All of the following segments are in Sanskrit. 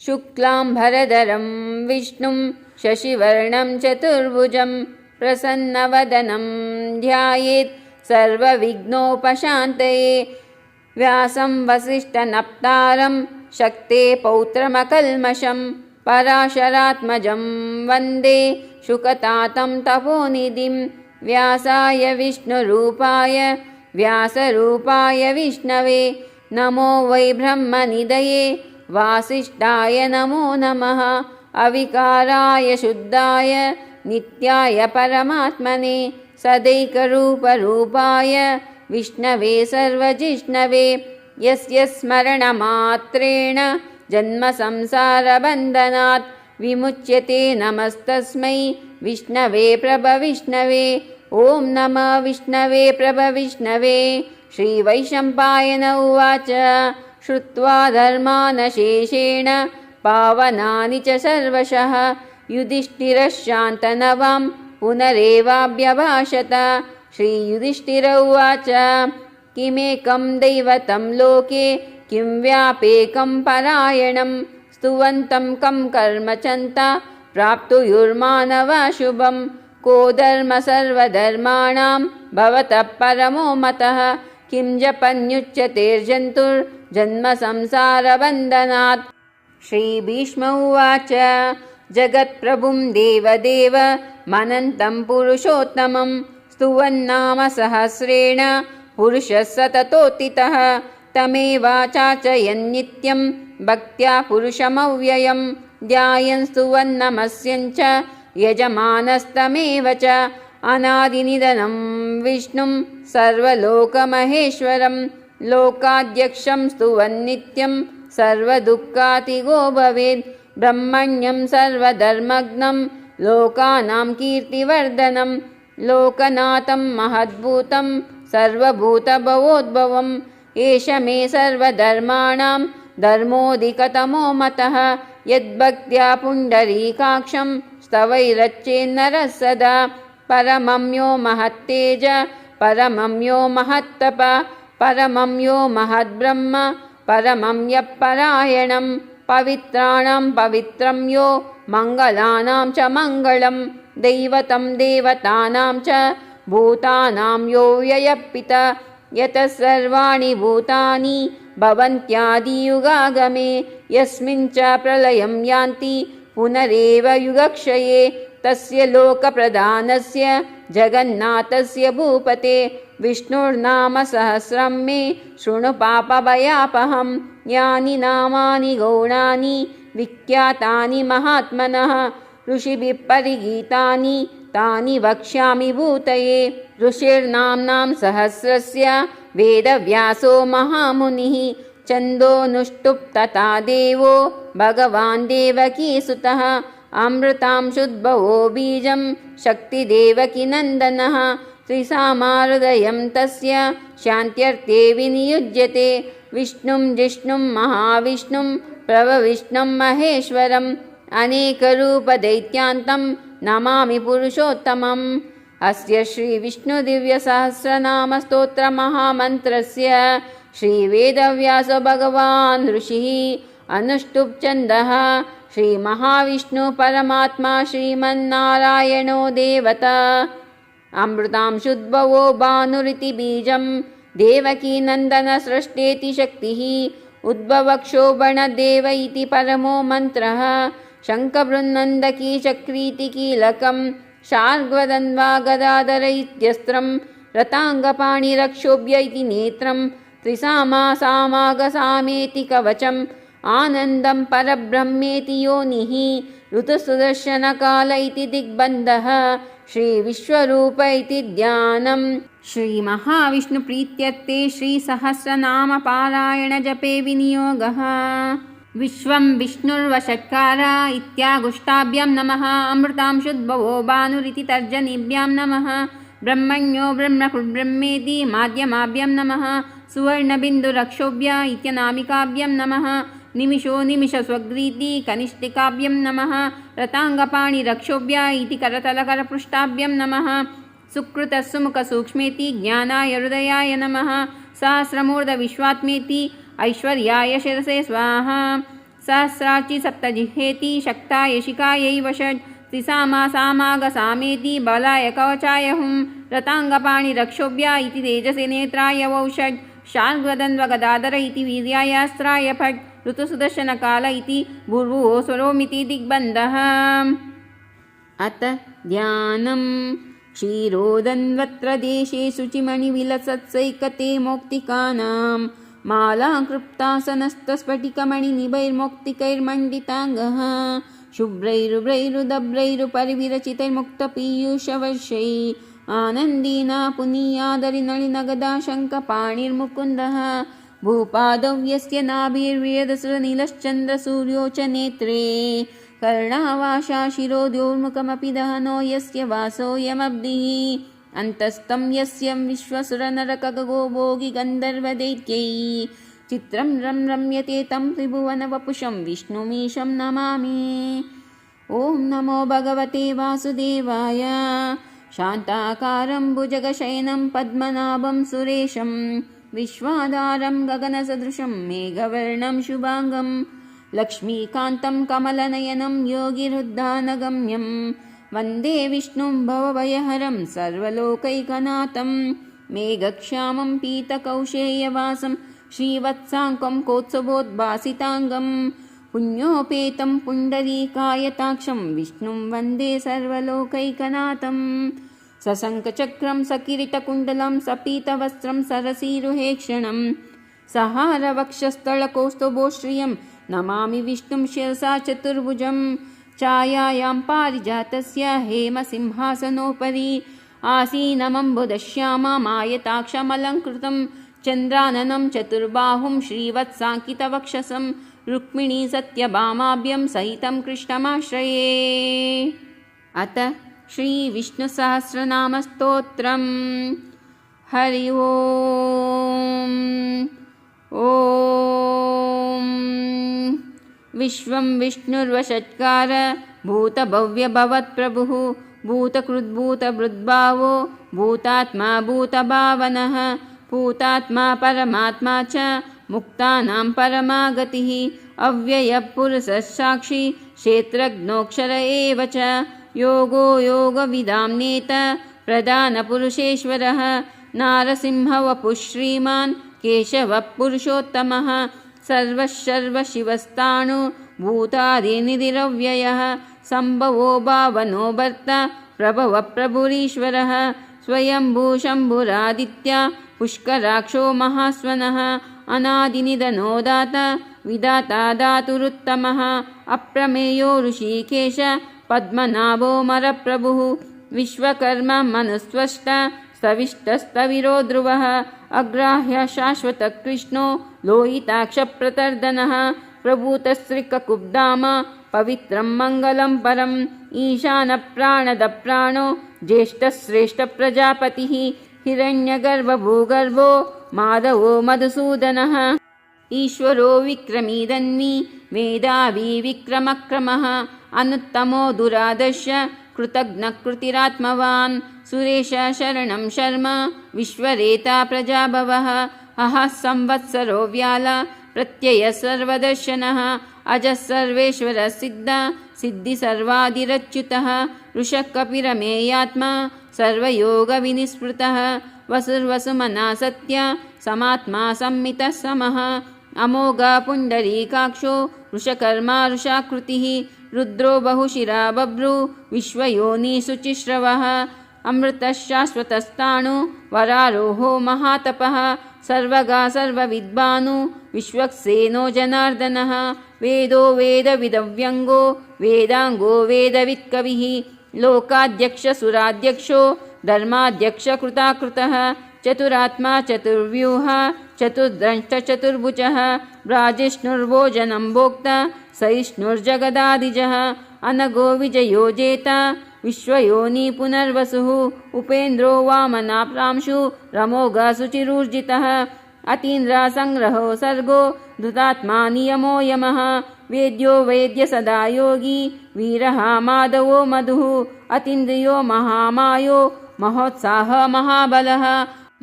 शुक्लाम्भरधरं विष्णुं शशिवर्णं चतुर्भुजं प्रसन्नवदनं ध्यायेत् सर्वविघ्नोपशान्तये। व्यासं वसिष्ठनप्तारं शक्ते पौत्रमकल्मषं पराशरात्मजं वन्दे शुकतातं तपोनिधिं। व्यासाय विष्णुरूपाय व्यासरूपाय विष्णवे नमो वै ब्रह्मनिधये वासिष्ठाय नमो नमः। अविकाराय शुद्धाय नित्याय परमात्मने सदैकरूपरूपाय विष्णवे सर्वजिष्णवे यस्य स्मरणमात्रेण जन्मसंसारबन्धनात् विमुच्यते। नमस्तस्मै विष्णवे प्रभविष्णवे। ॐ नमः विष्णवे प्रभविष्णवे। श्रीवैशम्पायन उवाच श्रुत्वा धर्मानशेषेण पावनानि च सर्वशः युधिष्ठिरः शान्तनवां पुनरेवाभ्यभाषत। श्रीयुधिष्ठिर उवाच किमेकं दैवतं लोके किं व्यापेकं परायणं स्तुवन्तं कं कर्म चन्ता प्राप्तुयुर्मानवा शुभं। को धर्म सर्वधर्माणां भवतः परमो मतः किं जपन्युच्यतेर्जन्तुर्जन्म संसारबन्धनात्। श्रीभीष्म उवाच जगत्प्रभुं देवदेव मनन्तं पुरुषोत्तमं स्तुवन्नाम सहस्रेण पुरुषः सततोत्थितः तमेवाचार्चयन् नित्यं भक्त्या पुरुषमव्ययं ध्यायन् स्तुवन्नमस्यं च यजमानस्तमेव च। अनादिनिधनं विष्णुं सर्वलोकमहेश्वरं लोकाध्यक्षं स्तुवन्नित्यं सर्वदुःखातिगो भवेत्। ब्रह्मण्यं सर्वधर्मज्ञं लोकानां कीर्तिवर्धनं लोकनाथं महद्भूतं सर्वभूतभवोद्भवम्। एष मे सर्वधर्माणां धर्मोऽधिकतमो मतः यद्भक्त्या पुण्डरीकाक्षं स्तवैरच्चेन्नरः सदा। परमं यो महत्तेज परमं यो महत्तप परमं यो महद्ब्रह्म परमं यः परायणं पवित्राणां पवित्रं यो मङ्गलानां च मङ्गलं दैवतं देवतानां च भूतानां यो व्ययः यतः सर्वाणि भूतानि भवन्त्यादियुगागमे यस्मिन् च प्रलयं यान्ति पुनरेव युगक्षये तस्य लोकप्रधानस्य जगन्नाथस्य भूपते विष्णुर्नाम सहस्रं मे शृणु पापभयापहं। यानि नामानि गौणानि विख्यातानि महात्मनः ऋषिभिः परिगीतानि तानि वक्ष्यामि भूतये। ऋषिर्नाम्नां सहस्रस्य वेदव्यासो महामुनिः छन्दोनुष्टुप् तथा देवो भगवान् देवकीसुतः अमृतांशुद्भवो बीजं शक्तिदेवकीनन्दनः त्रिसामाहृदयं तस्य शान्त्यर्थे विनियुज्यते। विष्णुं जिष्णुं महाविष्णुं प्रभविष्णुं महेश्वरम् अनेकरूपदैत्यान्तं नमामि पुरुषोत्तमम्। अस्य श्रीविष्णुदिव्यसहस्रनामस्तोत्रमहामन्त्रस्य श्रीवेदव्यासो भगवान् ऋषिः अनुष्टुप् छन्दः श्रीमहाविष्णु परमात्मा श्रीमन्नारायणो देवता। अमृतांशुद्भवो भानुरिति बीजं देवकीनन्दन सृष्टेति शक्तिः उद्भवक्षोभणदेव इति परमो मन्त्रः शङ्खबृन्नन्दकी चक्रीति कीलकं शार्ङ्गधन्वा गदाधर इत्यस्त्रं रताङ्गपाणिरक्षोभ्य इति नेत्रं त्रिसामा सामागसामेति कवचम् आनन्दं परब्रह्मेति योनिः ऋतुसुदर्शनकाल इति दिग्बन्धः श्रीविश्वरूप इति ध्यानम्। श्रीमहाविष्णुप्रीत्यर्थे श्रीसहस्रनामपारायणजपे विनियोगः। विश्वं विष्णुर्वषट्कार इत्यागुष्टाभ्यां नमः। अमृतांशुद्भवो भानुरिति तर्जनीभ्यां नमः। ब्रह्मण्यो ब्रह्मकृद्ब्रह्मेति माध्यमाभ्यां नमः। सुवर्णबिन्दुरक्षोभ्य इत्यनामिकाभ्यां नमः। निमिषो निमिषस्वग्रीति कनिष्ठिकाभ्यां नमः। रताङ्गपाणिरक्षोभ्य इति करतलकरपृष्ठाभ्यां नमः। सुकृतसुमुखसूक्ष्मेति ज्ञानाय हृदयाय नमः। सहस्रमूर्धविश्वात्मेति ऐश्वर्याय शिरसे स्वाहा। सहस्रार्चि सप्तजिह्वेति शक्ताय शिखायै वषट् त्रिसामा सामागसामेति बलाय कवचाय हुं रताङ्गपाणि रक्षोभ्या इति तेजसे नेत्राय वौषट् शार्ङ्गदन्वगदाधर इति वीर्यायास्त्राय फट् ऋतुसुदर्शनकाल इति भूर्भुवो स्वरोमिति दिग्बन्धः। अत ध्यानं क्षीरोदन्वत्र देशे शुचिमणिविलसत्सैकते मौक्तिकानां मालाकृप्तासनस्तस्फटिकमणिनिभैर्मौक्तिकैर्मण्डिताङ्गः शुभ्रैरुभ्रैरुदभ्रैरुपरिविरचितैर्मुक्तपीयूषवर्षैः आनन्दीना पुनीयादरिनलिनगदा शङ्खपाणिर्मुकुन्दः भूपादौ यस्य नाभिर्वेदसुरनीलश्चन्द्रसूर्यो च नेत्रे कर्णावाशा शिरोद्योर्मुखमपि दहनो यस्य वासोऽयमब्धिः अन्तस्तं यस्य विश्वसुरनरकगो भोगि गन्धर्वदैत्यैः चित्रं रम्यते तं त्रिभुवनवपुषं विष्णुमीशं नमामि। ॐ नमो भगवते वासुदेवाय। शान्ताकारं भुजगशयनं पद्मनाभं सुरेशं विश्वाधारं गगनसदृशं मेघवर्णं शुभाङ्गं लक्ष्मीकान्तं कमलनयनं योगिरुद्धानगम्यं वन्दे विष्णुं भवभयहरं सर्वलोकैकनाथं मेघश्यामं पीतकौशेयवासं श्रीवत्साङ्कं कोत्सवोद्भासिताङ्गं पुण्योपेतं पुण्डरीकायताक्षं विष्णुं वन्दे सर्वलोकैकनाथं सशङ्खचक्रं सकिरीटकुण्डलं सपीतवस्त्रं सरसीरुहेक्षणं सहारवक्षस्थलकौस्तुभोश्रियं नमामि विष्णुं शिरसा चतुर्भुजं छायायां पारिजातस्य हेमसिंहासनोपरि आसीनमम्बुदश्याममायताक्षमलङ्कृतं चन्द्राननं चतुर्बाहुं श्रीवत्साङ्कितवक्षसं रुक्मिणी सत्यभामाभ्यं सहितं कृष्णमाश्रये। अत श्रीविष्णुसहस्रनामस्तोत्रम्। हरि ओम्। ॐ विश्वं विष्णुर्वषट्कार भूतभव्यभवत्प्रभुः भूतकृद्भूतभृद्भावो भूतात्मा भूतभावनः भूतात्मा परमात्मा च मुक्तानां परमा गतिः अव्ययपुरुषसाक्षी क्षेत्रज्ञोऽक्षर एव च योगो योगविदां नेता प्रधानपुरुषेश्वरः नारसिंहवपुः श्रीमान् केशवः पुरुषोत्तमः सर्वशिवस्ताणु भूतादिनिधिरव्ययः सम्भवो भावनो भर्ता प्रभवः प्रभुरीश्वरः स्वयंभू शम्भुरादित्या पुष्कराक्षो महास्वनः अनादिनिधनो दाता विधाता धातुरुत्तमः अप्रमेयो ऋषिकेश पद्मनाभो मरप्रभुः विश्वकर्मा मनुस्त्वष्टा स्तविष्टस्तविरो ध्रुवः अग्राह्य शाश्वतकृष्णो लोहिताक्षप्रतर्दनः प्रभूतस्त्रिककुब्धाम पवित्रं मङ्गलं परम् ईशानप्राणदप्राणो ज्येष्ठश्रेष्ठप्रजापतिः हिरण्यगर्भभूगर्भो माधवो मधुसूदनः ईश्वरो विक्रमीदन्वी मेधावी विक्रमक्रमः अनुत्तमो दुरादर्श कृतघ्नकृतिरात्मवान् सुरेश शरणं शर्म विश्वरेता प्रजाभवः अहः संवत्सरो व्याल प्रत्यय सर्वदर्शनः अजः सर्वेश्वर सिद्ध सिद्धि सर्वादिरच्युतः ऋषकपिरमेयात्मा सर्वयोगविनिस्पृतः वसुर्वसुमना सत्य समात्मा संमितः समः अमोघ पुण्डरीकाक्षो वृषकर्मा वृषाकृतिः रुद्रो बहुशिरा बभ्रु विश्वयोनिशुचिश्रवः अमृतः शाश्वतस्ताणु वरारोहो महातपः सर्वगा सर्वविद्वानु विश्वक्सेनो जनार्दनः वेदो वेदविदव्यङ्गो वेदाङ्गो वेदवित्कविः लोकाध्यक्षसुराध्यक्षो धर्माध्यक्षकृताकृतः चतुरात्मा चतुर्व्यूह चतुर्द्रष्ट चतुर्भुजः ब्राजिष्णुर्भोजनं भोक्ता सहिष्णुर्जगदादिजः अनगो विजयो जेता विश्वयोनि पुनर्वसुः उपेन्द्रो वामनाप्रांशु रमोघ शुचिरूर्जितः अतीन्द्रसंग्रहो सर्गो धृतात्मा नियमो यमः वेद्यो वेद्य सदा योगी वीरः माधवो मधुः अतीन्द्रियो महामायो महोत्साह महाबलः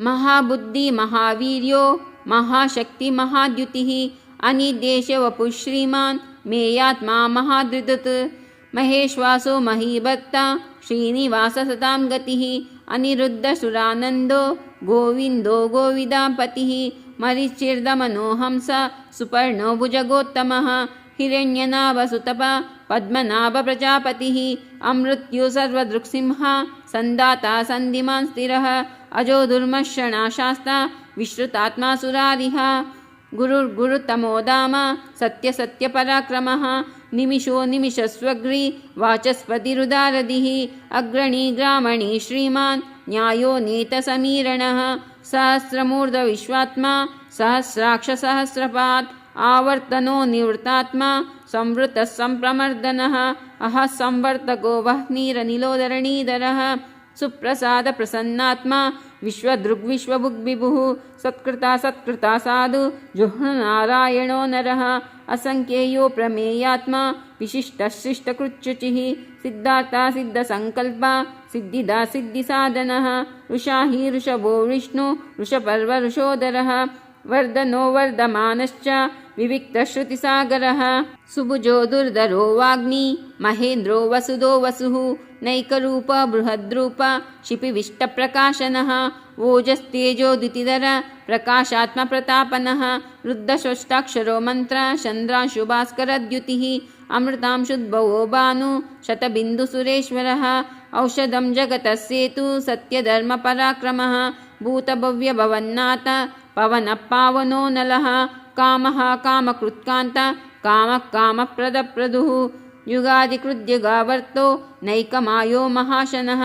महाबुद्धि महावीर्यो महाशक्ति महाद्युतिः अनिदेश वपुः श्रीमान् मेयात्मा महाद्विदुत् महेश्वासो महीभत्ता श्रीनिवाससतां गतिः अनिरुद्धसुरानन्दो गोविन्दो गोविदापतिः मरीचिर्दमनो हंस सुपर्णो भुजगोत्तमः हिरण्यनाभसुतप पद्मनाभ प्रजापतिः अमृत्यु सर्वदृक्सिंह सन्दाता सन्धिमान् स्थिरः अजो दुर्मर्षणाशास्ता विश्रुतात्मा सुरारिः गुरुर्गुरुतमो धाम सत्यसत्यपराक्रमः निमिषो निमिषस्वग्री वाचस्पतिरुदारधिः अग्रणी ग्रामणी श्रीमान् न्यायो नीतसमीरणः सहस्रमूर्धविश्वात्मा सहस्राक्षसहस्रपात् आवर्तनो निवृत्तात्मा संवृतः सम्प्रमर्दनः अहः संवर्तको वह्निरनिलोदरणीधरः सुप्रसाद प्रसन्नात्मा विश्वदृग्विश्वभुग्विभुः सत्कृता साधु जुह्नुनारायणो नरः असंख्येयो प्रमेयात्मा विशिष्टशिष्टकृच्युचिः सिद्धार्था सिद्धसङ्कल्पा सिद्धिदा सिद्धिसाधनः ऋषाहि ऋषभो विष्णु ऋषपर्व ऋषोदरः वर्धनो वर्धमानश्च विविक्तश्रुतिसागरः सुभुजो दुर्धरो वाग्मी महेन्द्रो वसुदो वसुः नैकरूप बृहद्रूप क्षिपिविष्टप्रकाशनः ओजस्तेजो द्युतिधर प्रकाशात्मप्रतापनः रुद्धषष्ठाक्षरो मन्त्र चन्द्रांशुभास्करद्युतिः अमृतांशुद्भवो भानु शतबिन्दुसुरेश्वरः औषधं जगतस्येतु सत्यधर्मपराक्रमः भूतभव्यभवन्नाथ पवनः पावनो नलः कामः कामकृत्कान्त कामः कामप्रदप्रदुः युगादिकृद्युगावर्तो नैकमायो महाशनः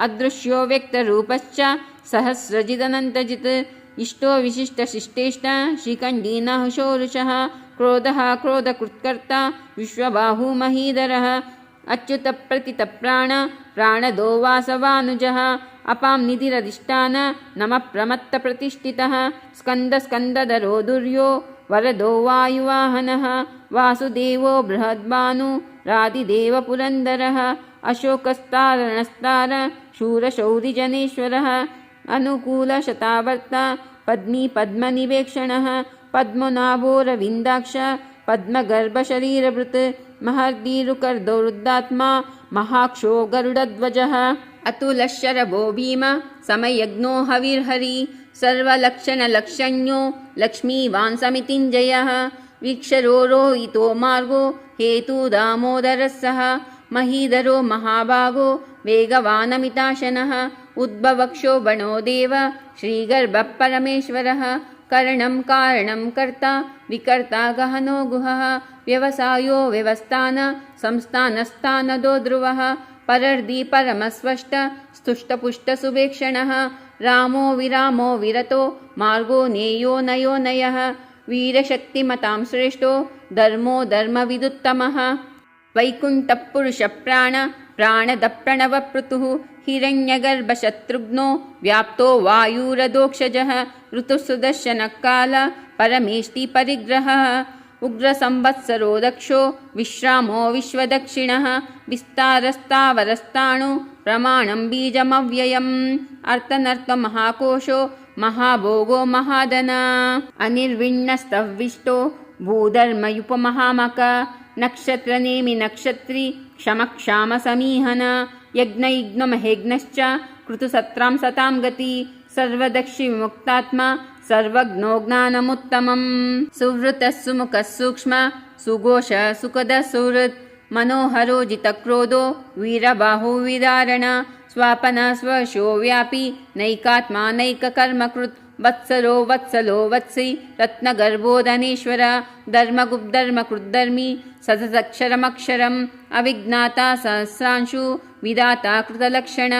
अदृश्यो व्यक्तरूपश्च सहस्रजिदनन्तजित् इष्टो विशिष्टशिष्टेष्ट शिखण्डीनः शोरुषः क्रोधः क्रोधकृत्कर्ता विश्वबाहु महीधरः अच्युतप्रतितप्राण प्राणदो वासवानुजः अपां निधिरधिष्ठान नमः प्रमत्तप्रतिष्ठितः स्कन्दस्कन्दधरो दुर्यो वरदो वायुवाहनः वासुदेवो बृहद्भानु रादिदेव पुरन्दरः अशोकस्तारणस्तार शूरशौरिजनेश्वरः अनुकूलशतावर्ता पद्मी पद्मनिवेक्षणः पद्मनाभोरविन्दाक्ष पद्मगर्भशरीरभृत् महर्दीरुकर्दोरुद्धात्मा महाक्षो गरुडध्वजः अतुलशरभो भीम समयज्ञो हविर्हरि सर्वलक्षणलक्षण्यो लक्ष्मीवान् समितिञ्जयः वीक्षरो रोहितो मार्गो हेतु दामोदरः सः महीधरो महाभागो वेगवानमिताशनः उद्भवक्षो बणो देव श्रीगर्भः परमेश्वरः करणं कारणं कर्ता विकर्ता गहनो गुहः व्यवसायो व्यवस्थान संस्थानस्थानदो ध्रुवः परर्दी परमस्वष्ट स्तुष्टपुष्टसुभेक्षणः रामो विरामो विरतो मार्गो नेयो नयो नयः वीरशक्तिमतां श्रेष्ठो धर्मो धर्मविदुत्तमः वैकुण्ठपुरुषप्राण प्राणदप्रणवपृतुः हिरण्यगर्भशत्रुघ्नो व्याप्तो वायुरधोक्षजः ऋतुसुदर्शनकाल परमेष्टि परिग्रहः उग्रसंवत्सरो दक्षो विश्रामो विश्वदक्षिणः विस्तारस्तावरस्ताणु प्रमाणं बीजमव्ययम् अर्थनर्थमहाकोशो महाभोगो महाधना अनिर्विण्णस्तविष्टो भूधर्मयुपमहामक नक्षत्रनेमि नक्षत्री क्षमक्षामसमीहन यज्ञयज्ञमहेज्ञश्च कृतुसत्रां सतां गति सर्वदक्षिविमुक्तात्मा सर्वज्ञो ज्ञानमुत्तमम् सुवृतः सुमुखः सूक्ष्म सुघोष सुखदः सुहृत् मनोहरो जितक्रोधो वीरबाहु विदारण स्वापन स्वशो व्यापी नैकात्मा नैककर्मकृत् वत्सरो वत्सलो वत्सी रत्नगर्भो धनेश्वर धर्मगुप्धर्मकृद्धर्मी सततक्षरमक्षरम् अविज्ञाता सहस्रांशु विधाता कृतलक्षण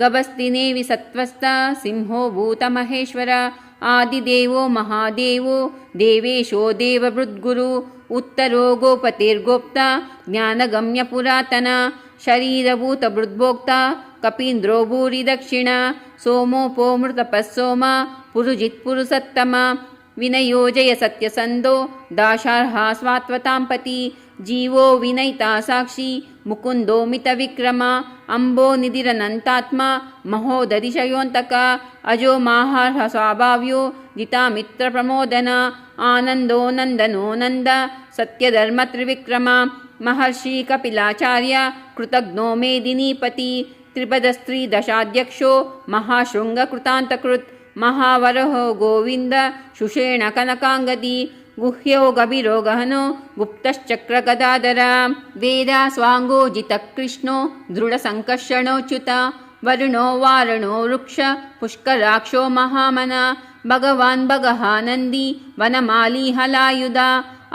गभस्तिनेवि सत्त्वस्था सिंहो भूतमहेश्वर आदिदेवो महादेवो देवेशो देवभृद्गुरु उत्तरो गोपतिर्गोप्ता ज्ञानगम्यपुरातन शरीरभूतभृद्भोक्ता कपीन्द्रो भूरिदक्षिण सोमोपोमृतपः सोम पुरुजित्पुरुषत्तम विनयोजय सत्यसन्धो दाशार्हा स्वात्वतां पति जीवो विनयिता साक्षी ಮುಕುಂದೋ ಮಿತವಿಕ್ರಮ ಅಂಬೋ ನಿಧಿರನಂತಾತ್ಮ ಮಹೋದಧಿಶಯೋಂತಕ ಅಜೋ ಮಾಹಾರ್ಹ ಸ್ವಾಭಾವ್ಯೋ ಜಿತಾಮಿತ್ರ ಪ್ರಮೋದನ ಆನಂದೋ ನಂದನೋ ನಂದ ಸತ್ಯಧರ್ಮ ತ್ರಿವಿಕ್ರಮ ಮಹರ್ಷಿ ಕಪಿಲಾಚಾರ್ಯ ಕೃತಜ್ಞೋ ಮೇದಿನೀಪತಿ ತ್ರಿಪದಸ್ತ್ರೀ ದಶಾಧ್ಯಕ್ಷೋ ಮಹಾಶೃಂಗ ಕೃತಾಂತಕೃತ್ ಮಹಾವರಹೋ ಗೋವಿಂದ ಶುಷೇಣ ಕನಕಾಂಗದಿ ಗುಹ್ಯೋ ಗಭಿರೋ ಗಹನೋ ಗುಪ್ತಶ್ಚಕ್ರ ಗದಾಧರ ವೇದ ಸ್ವಾಂಗೋ ಜಿತ ಕೃಷ್ಣೋ ದೃಢ ಸಂಕರ್ಷಣೋಚ್ಯುತ ವರುಣೋ ವಾರಣೋ ವೃಕ್ಷ ಪುಷ್ಕರಾಕ್ಷೋ ಮಹಾಮನ ಭಗವಾನ್ ಭಗಹಾನಂದಿ ವನಮಾಲಿ ಹಲಾಯುಧ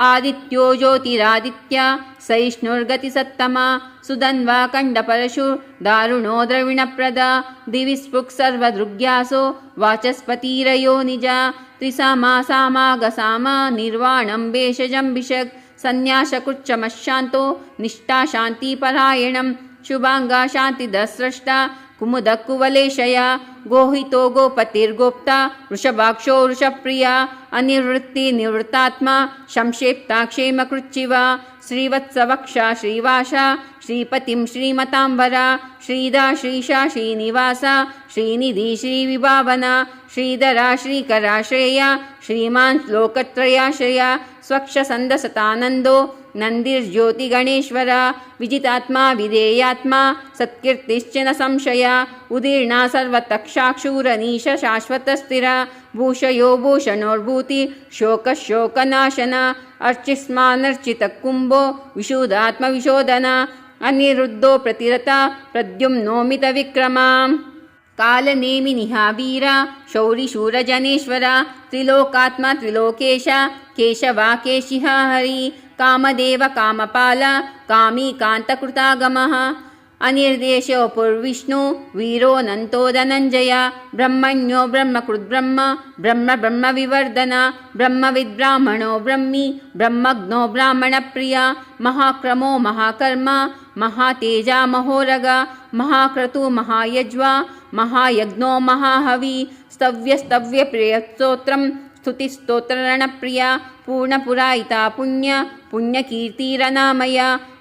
ಆದಿತ್ಯೋ ಜ್ಯೋತಿರಾದಿತ್ಯ ಸಹಿಷ್ಣುರ್ಗತಿ ಸತ್ತಮ ಸುಧನ್ವಾ ಕಂಡ ಪರಶು ದಾರುಣೋ ದ್ರವಿಣಪ್ರದ ದಿವಿ ಸ್ಪೃಕ್ ಸರ್ವದೃಗ್ಯಾಸೋ ವಾಚಸ್ಪತಿರಯೋ ನಿಜ ತ್ರಿಸಾಮಾ ಸಾಮಾಗ ಸಾಮ ನಿರ್ವಾಣಂ ಭೇಷಜಂ ಭಿಷಗ್ ಸನ್ಯಾಸಕೃಚ್ಛಮಶಾಂತೋ ನಿಷ್ಠಾ ಶಾಂತಿಪರಾಯಣಂ ಶುಭಾಂಗ ಶಾಂತಿದಸ್ರಷ್ಟ ಕುಮುದ ಕುವಲೇಶಯ ಗೋಹಿತೋ ಗೋಪತಿರ್ಗೋಪ್ತ ವೃಷಭಾಕ್ಷೋ ವೃಷಪ್ರಿಯ ಅನಿವೃತ್ತಿ ನಿವೃತ್ತಾತ್ಮ ಸಂಕ್ಷೇಪ್ತ ಕ್ಷೇಮಕೃಚ್ಚಿವ ಶ್ರೀವತ್ಸವಕ್ಷ ಶ್ರೀವಾಸ ಶ್ರೀಪತಿಂ ಶ್ರೀಮತಾಂಬರ ಶ್ರೀಧಾ ಶ್ರೀಶಾ ಶ್ರೀನಿವಾಸ ಶ್ರೀನಿಧಿ ಶ್ರೀವಿಭಾವನ ಶ್ರೀಧರ ಶ್ರೀಕರಾಶ್ರೇಯ ಶ್ರೀಮಾನ್ ಲೋಕತ್ರಯಾಶ್ರಯ ಸ್ವಕ್ಷ ಸಂದಸತಾನಂದೋ ನಂದಿರ್ಜ್ಯೋತಿಗಣೇಶ್ವರ ವಿಜಿತಾತ್ಮ ವಿಧೇಯಾತ್ಮ ಸತ್ಕೀರ್ತಿಶ್ಚನ ಸಂಶಯ ಉದೀರ್ಣ ಸರ್ವತಕ್ಷಾಕ್ಷೂರನೀಶ ಶಾಶ್ವತ ಸ್ಥಿರ ಭೂಷಯೋ ಭೂಷಣೋರ್ಭೂತಿ ಶೋಕಶೋಕನಾಶನ ಅರ್ಚಿಸ್ಮಾನರ್ಚಿತ ಕುಂಭೋ ವಿಶುದ್ಧಾತ್ಮ ವಿಶೋಧನ ಅನಿರುದ್ಧೋ ಪ್ರತಿರತ ಪ್ರದ್ಯುಮ್ನೋಮಿತ ವಿಕ್ರಮ ಕಾಲನೇಮಿ ನಿಹಾವೀರ ಶೌರಿ ಶೂರಜನೇಶ್ವರ ತ್ರಿಲೋಕಾತ್ಮ ತ್ರಿಲೋಕೇಶ ಕೇಶವ ಕೇಶಿಹ ಹರಿ ಕಾಮದೇವ ಕಾಮಪಾಲ ಕಾಮಿ ಕಾಂತಕೃತಾಗಮಃ ಅನಿರ್ದೇಶೋ ಪುರ್ವಿಷ್ಣು ವೀರೋನಂತೋ ಧನಂಜಯ ಬ್ರಹ್ಮಣ್ಯೋ ಬ್ರಹ್ಮಕೃದ್ಬ್ರಹ್ಮ ಬ್ರಹ್ಮ ಬ್ರಹ್ಮ ವಿವರ್ಧನ ಬ್ರಹ್ಮವಿದ್ಬ್ರಾಹ್ಮಣೋ ಬ್ರಹ್ಮಿ ಬ್ರಹ್ಮಜ್ಞೋ ಬ್ರಾಹ್ಮಣಪ್ರಿಯ ಮಹಾಕ್ರಮೋ ಮಹಾಕರ್ಮ ಮಹಾತೇಜ ಮಹೋರಗ ಮಹಾಕ್ರತು ಮಹಾಯಜ್ವ ಮಹಾಯಜ್ಞೋ ಮಹಾಹವಿ ಸ್ತವ್ಯ ಪ್ರಿಯಸ್ತೋತ್ರಂ ಸ್ತುತಿಸ್ತೋತ್ರರಣಪ್ರಿಯ ಪೂರ್ಣಪುರಾಯಿತಾ ಪುಣ್ಯಕೀರ್ತಿರನಾಮಯ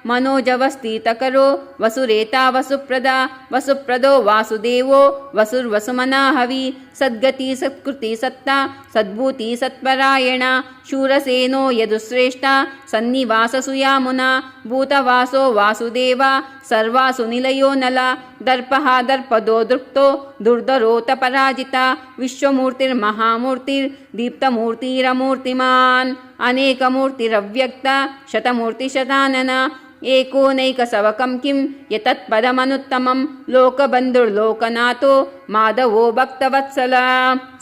ಮನೋಜವಸ್ಥಿತಕರೋ ವಸುರೇತಾ ವಸುಪ್ರದೋ ವಾಸುದೇವೋ ವಸುರ್ವಸುಮನಾಹವಿ ಸದ್ಗತಿ ಸತ್ಕೃತಿ ಸತ್ತ ಸದ್ಭೂತಿ ಸತ್ಪರಾಯಣ ಶೂರಸೇನೋ ಯದುಶ್ರೇಷ್ಠ ಸನ್ನಿವಾಸ ಸುಯಾಮುನ ಭೂತವಾಸೋ ವಾಸುದೇವ ಸರ್ವಾಸು ನಿಲಯೋ ನಲ ದರ್ಪಃ ದರ್ಪದೋ ದೃಪ್ತೋ ದುರ್ಧರೋತ ಪರಾಜಿತ ವಿಶ್ವಮೂರ್ತಿರ್ಮಹಾಮೂರ್ತಿರ್ ದೀಪ್ತಮೂರ್ತಿರಮೂರ್ತಿಮಾನ್ ಅನೇಕಮೂರ್ತಿರವ್ಯಕ್ತ ಶತಮೂರ್ತಿಶತಾನನ ಏಕೋನೈಕಸವಕಂ ಕಿಂ ಯತತ್ಪದಮನುತ್ತಮಂ ಲೋಕಬಂಧುರ್ಲೋಕನಾಥೋ ಮಾಧವೋ ಭಕ್ತವತ್ಸಲ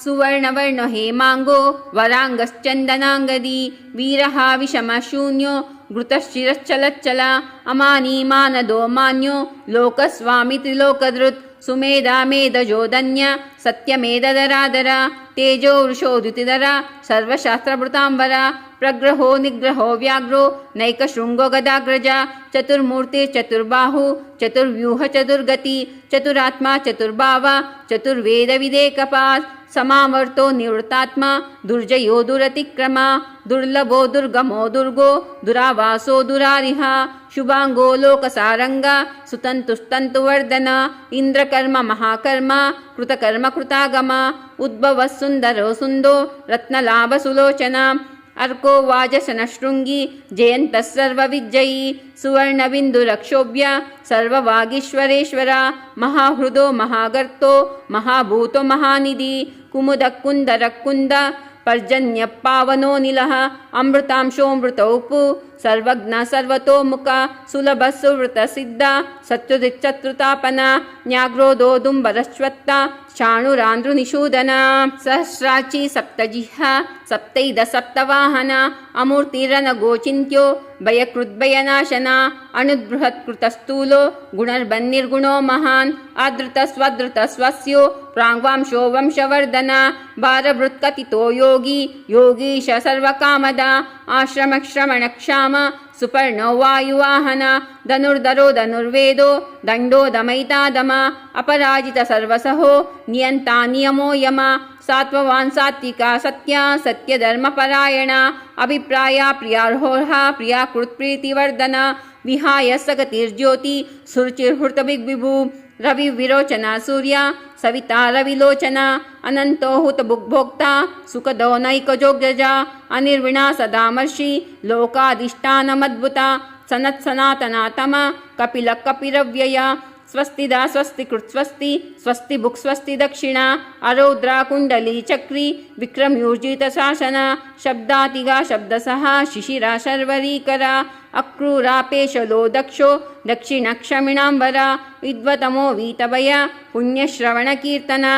ಸುವರ್ಣವರ್ಣ ಹೇಮಾಂಗೋ ವರಾಂಗಶ್ಚಂದನಾಂಗದಿ ವೀರಃ ವಿಷಮಶೂನ್ಯೋ ಘೃತಶ್ಚಿರಶ್ಚಲಚ್ಚಲ ಅಮಾನಿ ಮಾನದೋ ಮಾನ್ಯೋ ಲೋಕಸ್ವಾಮಿ ತ್ರಿಲೋಕಧೃತ್ ಸುಮೇಧಾ ಮೇಧಜೋಧನ್ಯ ಸತ್ಯಮೇಧದರಾಧರ ತೇಜೋ ವೃಷೋದ್ಯುತಿಧರ ಸರ್ವಶಾಸ್ತ್ರಭೃತಾಂಬರ ಪ್ರಗ್ರಹೋ ನಿಗ್ರಹೋ ವ್ಯಾಘ್ರೋ ನೈಕಶೃಂಗೋ ಗದಾಗ್ರಜ ಚತುರ್ಮೂರ್ತಿರ್ಚತುರ್ಬಾಹು ಚತುರ್ವ್ಯೂಹ ಚತುರ್ಗತಿ ಚತುರಾತ್ಮ ಚತುರ್ಭಾವ ಚತುರ್ವೇದ ವಿದೇಕಪಾತ್ ಸಮಾವರ್ತೋ ನಿವೃತ್ತಾತ್ಮ ದುರ್ಜಯೋ ದುರತಿಕ್ರಮ ದುರ್ಲಭೋ ದುರ್ಗಮೋ ದುರ್ಗೋ ದುರಾವಾಸೋ ದುರಾರಿಹ ಶುಭಾಂಗೋ ಲೋಕಸಾರಂಗ ಸುತಂತುಸ್ತಂತುವರ್ಧನ ಇಂದ್ರಕರ್ಮ ಮಹಾಕರ್ಮ ಕೃತಕರ್ಮ ಕೃತಾಗಮ ಉದ್ಭವ ಸುಂದರೋ ಸುಂದೋ ರತ್ನಲಾಭ ಸುಲೋಚನ ಅರ್ಕೋ ವಾಜಸನಶೃಂಗಿ ಜಯಂತಃ ಸರ್ವವಿಜ್ಜಯೀ ಸುವರ್ಣಬಿಂದುರಕ್ಷೋಭ್ಯ ಸರ್ವವಾಗೀಶ್ವರೇಶ್ವರ ಮಹಾಹೃದೋ ಮಹಾಗರ್ತೋ ಮಹಾಭೂತೋ ಮಹಾನಿಧಿ ಕುಮುದಕ್ಕುಂದರಕ್ಕುಂದ ಪರ್ಜನ್ಯಪಾವನೋ ನಿಲಃ ಅಮೃತಾಂಶೋಮೃತೌಪು ಸರ್ವಜ್ಞ ಸರ್ವತೋಮುಖ ಸುಲಭ ಸುವೃತ ಸಿದ್ಧ ಸತ್ಯುದಿಚ್ಚತೃತಾಪನ ನ್ಯಾಗ್ರೋದೋದುಂಬರಶ್ವತ್ತ ಚಾಣುರಾಂಧ್ರು ನಿಷೂದನ ಸಹಸ್ರಾಚಿ ಸಪ್ತಜಿಹ್ವ ಸಪ್ತೈದ ಸಪ್ತವಾಹನ ಅಮೂರ್ತಿರನಗೋಚಿಂತ್ಯೋ ಭಯಕೃದ್ಭಯನಾಶನ ಅಣುಬೃಹತ್ಕೃತಸ್ಥೂಲೋ ಗುಣರ್ಬನ್ನಿರ್ಗುಣೋ ಮಹಾನ್ ಆದೃತ ಸ್ವದೃತ ಸ್ವಸ್ಯೋ ಪ್ರಾಂಗ್ವಾಂಶೋ ವಂಶವರ್ಧನ ಭಾರಭೃತ್ಕಥಿತೋ ಯೋಗಿ ಯೋಗೀಶ ಸರ್ವಕಾಮದ ಆಶ್ರಮಶ್ರಮಣಕ್ಷಾಮ ಸುಪರ್ಣೋ ವಾಯುವಾಹನ ಧನುರ್ಧರೋ ಧನುರ್ವೇದೋ ದಂಡೋ ದಮೈತಾದಮ ಅಪರಾಜಿತ ಸರ್ವಸಹೋ ನಿಯಂತಾ ನಿಯಮೋ ಯಮ ಸಾತ್ವವಾನ್ ಸಾತ್ವಿಕ ಸತ್ಯ ಸತ್ಯಧರ್ಮಪರಾಯಣ ಅಭಿಪ್ರಾಯ ಪ್ರಿಯಾರ್ಹೋಹ ಪ್ರಿಯಾಕೃತ್ಪ್ರೀತಿವರ್ಧನ विहाय सगतिर्ज्योति सुरुचिर्हृतभिग्विभु रविर्विरोचना सूर्य सविता रविलोचना अनंतो हुतभुग्भोक्ता सुखदो नैकजोग्रजा अनिर्विणा सदामर्षि लोकाधिष्ठानमद्भुता सनत्सनातनातमा कपिल कपिरव्यय स्वस्तिदा स्वस्तिकृत् स्वस्ति स्वस्ति भुक् स्वस्ति दक्षिणा अरौद्रा कुण्डली चक्री विक्रमयोर्जित शासन शब्दातिगा शब्दसहा शिशिरा शर्वरीकरा अक्रूरा पेशलो दक्षो दक्षिणक्षमिणाम्बरा विद्वतमो वीतभय पुण्यश्रवणकीर्तना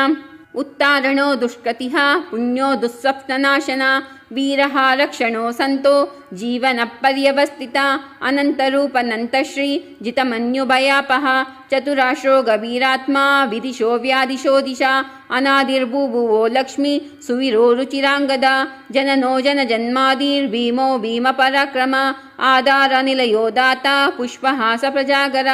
उत्तारणो दुष्कृतिः पुण्यो दुःस्वप्ननाशना वीरः रक्षणो संतो जीवनपर्यवस्थिता अनन्तरूपनन्तश्री जितमन्युभयापः चतुराश्रो गभीरात्मा विदिशो व्यादिशो दिशा अनादिर्भुवो लक्ष्मी सुवीरो रुचिराङ्गदा जननो जनजन्मादिर्भीमो भीमपराक्रम आधारनिलयो दाता पुष्पहास प्रजागर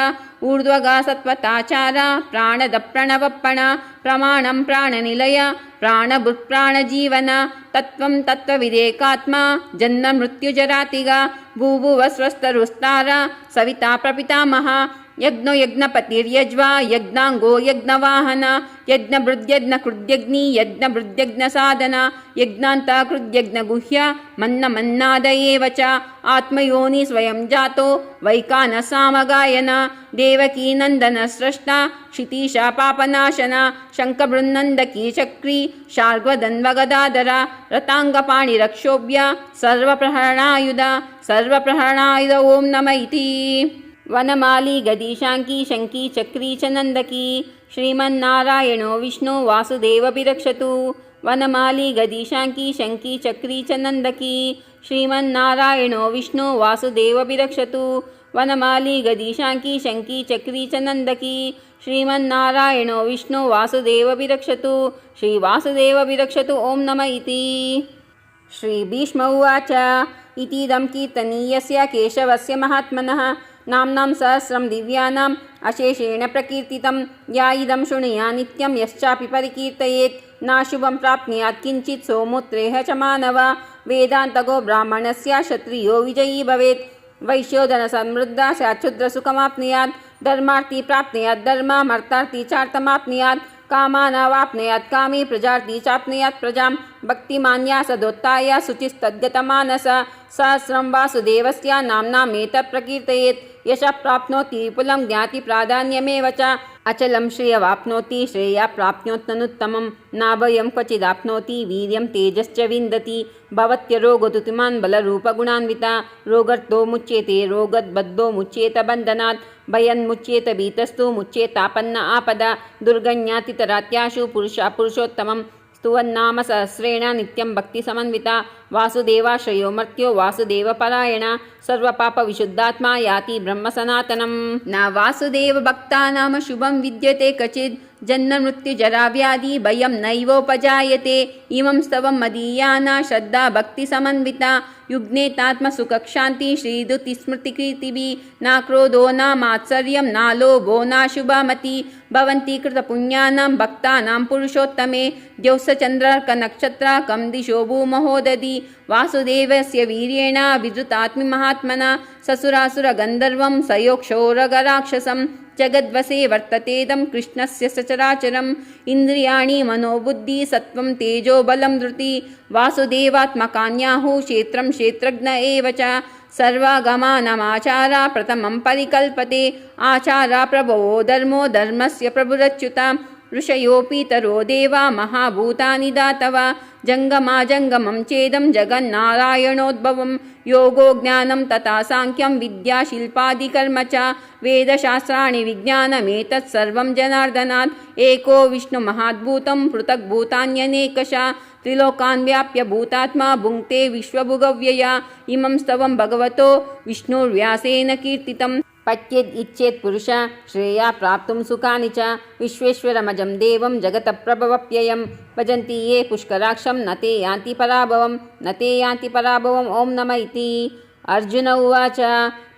ऊर्ध्वगा सत्वताचार प्राणद प्रणवप्पण प्रमाणं प्राणनिलय प्राणभुत्प्राणजीवन तत्त्वं तत्त्वविदेकात्मा जन्ममृत्युजरातिगा भूभुवस्वस्तरुस्तार सविता प्रपितामह यज्ञो यज्ञपतिर्यज्वा यज्ञाङ्गो यज्ञवाहन यज्ञभृद्यज्ञकृद्यग्नि यज्ञभृद्यज्ञसाधन यज्ञान्तकृद्यज्ञगुह्य मन्नमन्नाद एव च आत्मयोनि स्वयं जातो वैकानसामगायन देवकी नन्दन स्रष्टा क्षितीशा पापनाशन शङ्खबृन्नन्दकी चक्री शार्ग्वदन्वगदाधर रताङ्गपाणिरक्षोभ्य सर्वप्रहरणायुध ॐ नम इति वनमाली गदीशाङ्की शङ्की चक्री च नन्दकी श्रीमन्नारायणो विष्णु वासुदेवभिरक्षतु वनमाली गदीशाङ्की शङ्की चक्री च नन्दकी श्रीमन्नारायणो विष्णु वासुदेवभिरक्षतु वनमाली गदीशाङ्की शङ्की चक्री च नन्दकी श्रीमन्नारायणो विष्णु वासुदेवभिरक्षतु श्रीवासुदेवभिरक्षतु ॐ नम इति श्रीभीष्म उवाच इतीदं कीर्तनीयस्य केशवस्य महात्मनः नाम्नां सहस्रं दिव्यानाम् अशेषेण प्रकीर्तितं या इदं शृणुया नित्यं यश्चापि परिकीर्तयेत् नाशुभं प्राप्नुयात् किञ्चित् सोमूत्रेह च मानव वेदान्तगो ब्राह्मणस्य क्षत्रियो विजयी भवेत् वैश्योधनसमृद्धा स्याच्छुद्रसुखमाप्नुयात् धर्मार्थी प्राप्नुयात् धर्ममर्थार्थी चार्थमाप्नुयात् कामानवाप्नुयात् कामी प्रजार्थी चाप्नुयात् प्रजां भक्तिमान्या सदोत्थाय शुचिस्तद्गतमानस सहस्रं वासुदेवस्य नाम्नामेतत् प्रकीर्तयेत् यशः प्राप्नोति विपुलं ज्ञातिप्राधान्यमेव च अचलं श्रेयवाप्नोति श्रेया प्राप्नोत्यनुत्तमं नाभयं क्वचिदाप्नोति वीर्यं तेजश्च विन्दति भवत्यरोगतुतिमान् बलरूपगुणान्विता रोगर्थो मुच्येते रोगद्बद्धो मुच्येत बन्धनात् भयन्मुच्येत भीतस्तु मुच्येतापन्न आपद दुर्गण्यातितरात्याशु पुरुषा पुरुषोत्तमं स्तुवन्नाम सहस्रेण नित्यं भक्तिसमन्विता वासुदेवाश्रयो मर्त्यो वासुदेवपरायण सर्वपापविशुद्धात्मा याति ब्रह्मसनातनं न वासुदेव भक्तानां शुभं विद्यते क्वचित् जन्ममृत्युजराव्याधि भयं नैवोपजायते इमं स्तवं मदीयाना श्रद्धा भक्तिसमन्विता युग्नेतात्मसुखक्षान्ति श्रीदुतिस्मृतिकीर्तिभिः न क्रोधो न मात्सर्यं न लोभो न शुभामति भवन्ति कृतपुण्यानां भक्तानां पुरुषोत्तमे द्यौसचन्द्रर्कनक्षत्रकं दिशो भूमहोदधि वासुदेवस्य वीर्येण विद्रुतात्महात्मना ससुरासुरगन्धर्वं सयोक्षोरगराक्षसं जगद्वसे वर्ततेदं कृष्णस्य सचराचरम् इन्द्रियाणि मनोबुद्धि सत्त्वं तेजो बलं धृति वासुदेवात्मकान्याहुः क्षेत्रं क्षेत्रज्ञ एव च सर्वागमानमाचारा प्रथमं परिकल्पते आचारा प्रभवो धर्मो धर्मस्य प्रभुरच्युता ऋषयोऽपीतरो देवा महाभूतानि दातवा जङ्गमाजङ्गमं चेदं जगन्नारायणोद्भवं योगो ज्ञानं तथा साङ्ख्यं विद्या शिल्पादिकर्म च वेदशास्त्राणि विज्ञानमेतत् सर्वं जनार्दनात् एको विष्णुमहाद्भूतं पृथग्भूतान्यनेकशः त्रिलोकान् व्याप्य भूतात्मा भुङ्क्ते विश्वभुगव्यया इमं स्तवं भगवतो विष्णुर्व्यासेन कीर्तितं पच्येद् इच्छेत् पुरुष श्रेया प्राप्तुं सुखानि च विश्वेश्वरमजं देवं जगतप्रभवप्ययं भजन्ति ये पुष्कराक्षं न ते यान्ति पराभवम् ॐ नम इति अर्जुन उवाच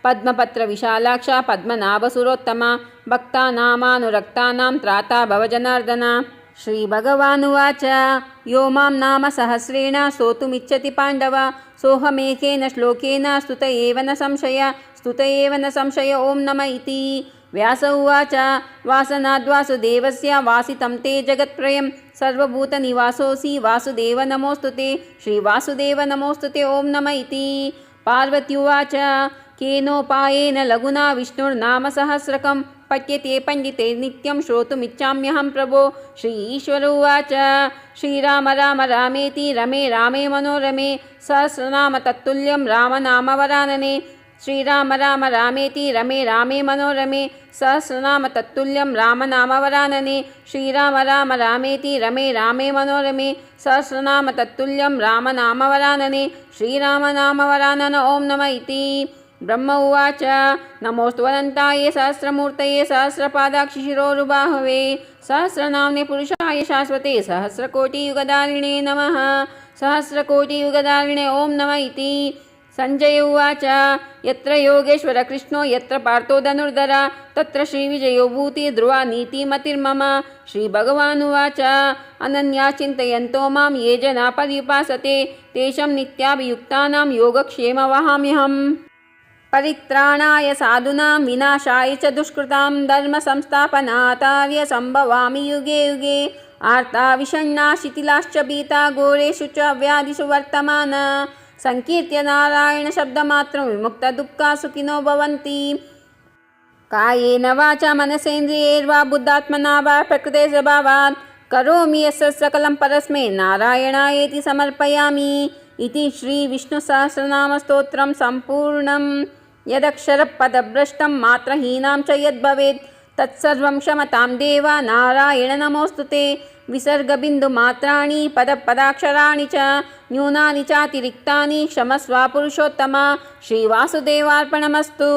पद्मपत्रविशालाक्ष पद्मनाभसुरोत्तम भक्तानामानुरक्तानां त्राता भवजनार्दन श्रीभगवानुवाच यो मां नाम सहस्रेण स्तोतुमिच्छति पाण्डव सोऽहमेकेन श्लोकेन स्तुत एव न संशय स्तुत एव न संशय ॐ नम इति। व्यास उवाच वासनाद्वासुदेवस्य वासितं ते जगत्प्रयं सर्वभूतनिवासोऽसि वासुदेव नमोऽस्तु ते। श्रीवासुदेव नमोऽस्तु ते ॐ नम इति। पार्वत्युवाच केनोपायेन लघुना विष्णुर्नाम सहस्रकं पठ्यते पण्डिते नित्यं श्रोतुमिच्छाम्यहं प्रभो। श्री ईश्वर उवाच श्रीराम राम रामेति रमे रामे मनोरमे सहस्रनाम तत्तुल्यं रामनाम वरानने। श्रीराम राम रामेति रमे रामे मनोरमे सहस्रनाम तत्तुल्यं रामनाम वरानने। श्रीराम राम रामेति रमे रामे मनोरमे सहस्रनाम तत्तुल्यं रामनाम वरानने। श्रीराम नाम वरानन ॐ नम इति। ब्रह्म उवाच नमोऽस्तु अनन्ताय सहस्रमूर्तये सहस्रपादाक्षिशिरोरुबाहवे सहस्रनाम्ने पुरुषाय शाश्वते सहस्रकोटियुगधारिणे नमः। सहस्रकोटियुगधारिणे ॐ नम इति। संजय उवाच यत्र योगेश्वर कृष्णो यत्र पार्थो धनुर्धर तत्र श्रीविजयो भूति ध्रुवा नीतिमतिर्मम। श्रीभगवानुवाच अनन्या चिन्तयन्तो मां ये जना पर्युपासते तेषां नित्याभियुक्तानां योगक्षेमवहाम्यहम्। परित्राणाय साधूनां विनाशाय च दुष्कृतां धर्मसंस्थापनार्थाय सम्भवामि युगे युगे। आर्ता विषण्णा शिथिलाश्च भीता घोरेषु च व्याधिषु वर्तमान संकीर्त्य नारायण शब्दमात्रं विमुक्तदुःखा सुखिनो भवन्ति। कायेन वाचा मनसेन्द्रियैर्वा बुद्धात्मना वा प्रकृते स्वभावात् करोमि यस्य सकलं परस्मै नारायणायेति समर्पयामि। इति श्री विष्णुसहस्रनामस्तोत्रं सम्पूर्णं। यदक्षरपदभ्रष्टं मात्रहीनां च यद्भवेत् तत्सर्वं क्षमतां देव नारायण नमोऽस्तु ते। विसर्गबिन्दुमात्राणि पदपदाक्षराणि च न्यूनानि चातिरिक्तानि क्षमस्व पुरुषोत्तम। श्रीवासुदेवार्पणमस्तु।